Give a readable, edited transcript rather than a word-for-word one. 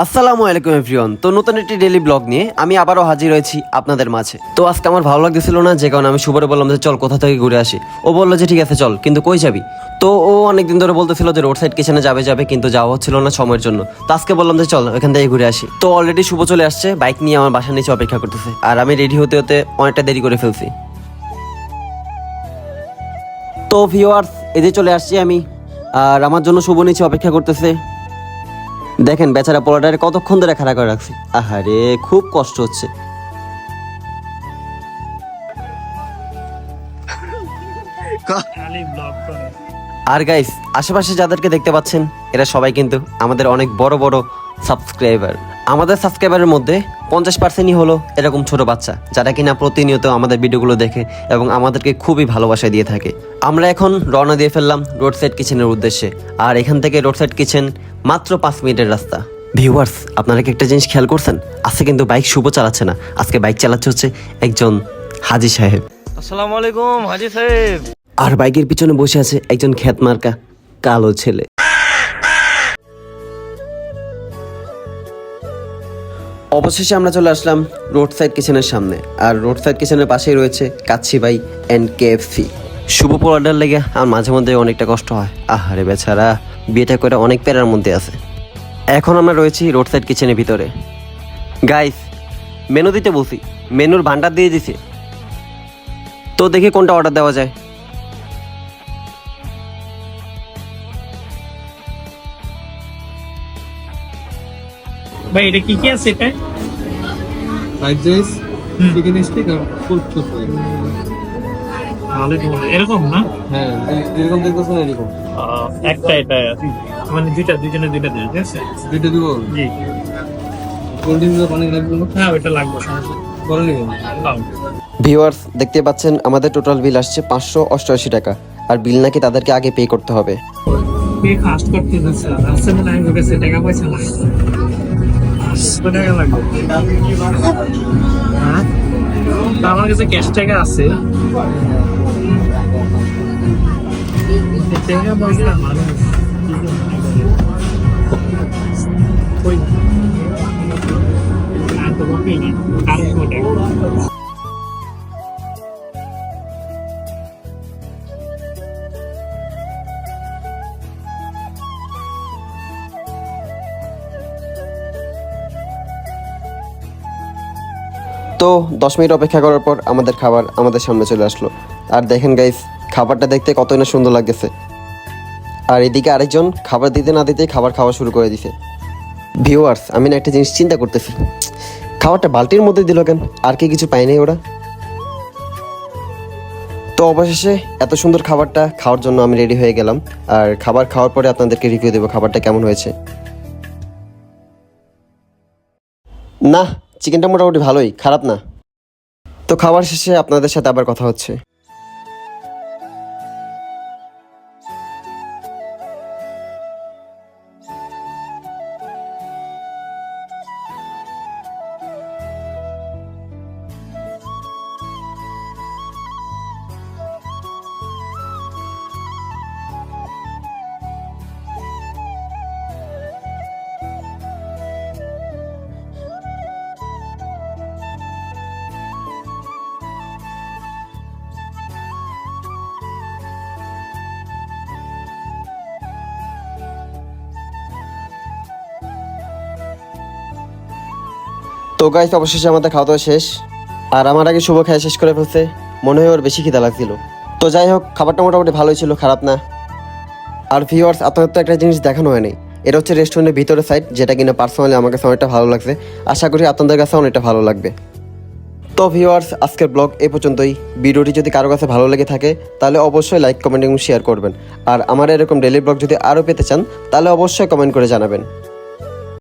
আসসালামু আলাইকুম এভরিওয়ান। তো নতুন একটি ডেইলি ব্লগ নিয়ে আমি আবারও হাজির হয়েছি আপনাদের মাঝে। তো আজকে আমার ভালো লাগতেছিল না, যে কারণে আমি শুভরে বললাম যে চল কোথা থেকে ঘুরে আসি। ও বললো যে ঠিক আছে চল, কিন্তু কই যাবি? তো ও অনেকদিন ধরে বলতেছিল যে রোড সাইড কিচেনে যাবে কিন্তু যাওয়া হচ্ছিল না সময়ের জন্য। তো আজকে বললাম যে চল এখান থেকে ঘুরে আসি। তো অলরেডি শুভ চলে আসছে, বাইক নিয়ে আমার বাসার নিচে অপেক্ষা করতেছে, আর আমি রেডি হতে হতে অনেকটা দেরি করে ফেলছি। তো ভিউয়ার্স, এদিকে চলে আসছি আমি, আর আমার জন্য শুভ নিচে অপেক্ষা করতেছে। দেখেন বেচারা পোলাটারে কতক্ষণ ধরে খাড়া করে রাখছি, আহারে খুব কষ্ট হচ্ছে। আর গাইস, আশেপাশে যাদেরকে দেখতে পাচ্ছেন এরা সবাই কিন্তু আমাদের অনেক বড় বড় সাবস্ক্রাইবার। আমাদের সাবস্ক্রাইবারের মধ্যে 50%ই হলো এরকম ছোট বাচ্চা, যারা কিনা প্রতিনিয়ত আমাদের ভিডিওগুলো দেখে এবং আমাদেরকে খুবই ভালোবাসা দিয়ে থাকে। আমরা এখন রওনা দিয়ে ফেললাম রোড সাইড কিচেনের উদ্দেশ্যে, আর এখান থেকে রোড সাইড কিচেন মাত্র 5 মিনিটের রাস্তা। ভিউয়ার্স, আপনারা কি একটা জিনিস খেয়াল করছেন? আজকে কিন্তু বাইক শুভ চালাচ্ছে না, আজকে বাইক চালাচ্ছে হচ্ছে একজন হাজি সাহেব। আসসালামু আলাইকুম হাজি সাহেব। আর বাইকের পিছনে বসে আছে একজন খ্যাত মার্কা কালো ছেলে। অবশেষে আমরা চলে আসলাম রোড সাইড কিচেনের সামনে, আর রোড সাইড কিচেনের পাশেই রয়েছে কাচ্চি ভাই অ্যান্ড কেএফসি। শুভ পোলাডার লেগে আর মাঝে মধ্যে অনেকটা কষ্ট হয়, আহারে বেচারা বিয়েটা করে অনেক প্যারার মধ্যে আছে। এখন আমরা রয়েছি রোড সাইড কিচেনের ভিতরে। গাইস, মেনু দিতে বলছি, মেনুর ভান্ডার দিয়ে দিছে, তো দেখি কোনটা অর্ডার দেওয়া যায়। ভাই এটা কি কি আছে? এটা ফ্রাইড রাইস, চিকেন স্টিক আর ফুল ফ্রাই। ভালো এরকম না? হ্যাঁ, এরকম দেখতেছেন এরকম। একটা এটা মানে দুইজনে দুইটা দিন, ঠিক আছে? দুটো দিব। জি। কোল্ড ড্রিঙ্কস পানি লাগবে না? হ্যাঁ ওইটা লাগবে, সমস্যা বলে নিবেন। ভিউয়ার্স, দেখতে পাচ্ছেন আমাদের টোটাল বিল আসছে 588 টাকা, আর বিল নাকি তাদেরকে আগে পে করতে হবে। কে ফাস্ট করতে যাচ্ছে? আছে মনে হয় কাছে টাকা পয়সা নাই। কত টাকা লাগবে? হ্যাঁ, তা আমার কাছে ক্যাশ টাকা আছে। টাকা পয়সা মানুষ কই আর তো বাকি না, আর কত টাকা? তো 10 মিনিট অপেক্ষা করার পর আমাদের খাবার আমাদের সামনে চলে আসলো, আর দেখেন গাইস, খাবারটা দেখতে কতই না সুন্দর লাগতেছে। আর এদিকে আরেকজন খাবার দিতে না দিতেই খাবার খাওয়া শুরু করে দিছে। ভিউয়ার্স, আমি না একটা জিনিস চিন্তা করতেছি, খাবারটা বালতির মধ্যে দিল কেন? আর কি কিছু পাই নাই ওরা? তো অবশেষে এত সুন্দর খাবারটা খাওয়ার জন্য আমি রেডি হয়ে গেলাম, আর খাবার খাওয়ার পরে আপনাদেরকে রিভিউ দেবো খাবারটা কেমন হয়েছে। না, চিকেনটা মোটামুটি ভালোই, খারাপ না। তো খাবার শেষে আপনাদের সাথে আবার কথা হচ্ছে। তো গাইস, অবশেষে আমাদের খাওয়া দাওয়া শেষ, আর আমার আগে শুভ খাওয়া শেষ করে ফেলছে, মনে হয় ওর বেশি খিদা লাগছিল। তো যাই হোক, খাবারটা মোটামুটি ভালোই ছিল, খারাপ না। আর ভিউয়ার্স, আপনাদের তো একটা জিনিস দেখানো হয়নি, এটা হচ্ছে রেস্টুরেন্টের ভিতরে সাইড, যেটা কিনা পার্সোনালি আমার কাছে অনেকটা ভালো লাগছে, আশা করি আপনাদের কাছে অনেকটা ভালো লাগবে। তো ভিউয়ার্স, আজকের ব্লগ এই পর্যন্তই। ভিডিওটি যদি কারো কাছে ভালো লেগে থাকে তাহলে অবশ্যই লাইক, কমেন্ট এবং শেয়ার করবেন, আর আমার এরকম ডেইলি ব্লগ যদি আরও পেতে চান তাহলে অবশ্যই কমেন্ট করে জানাবেন।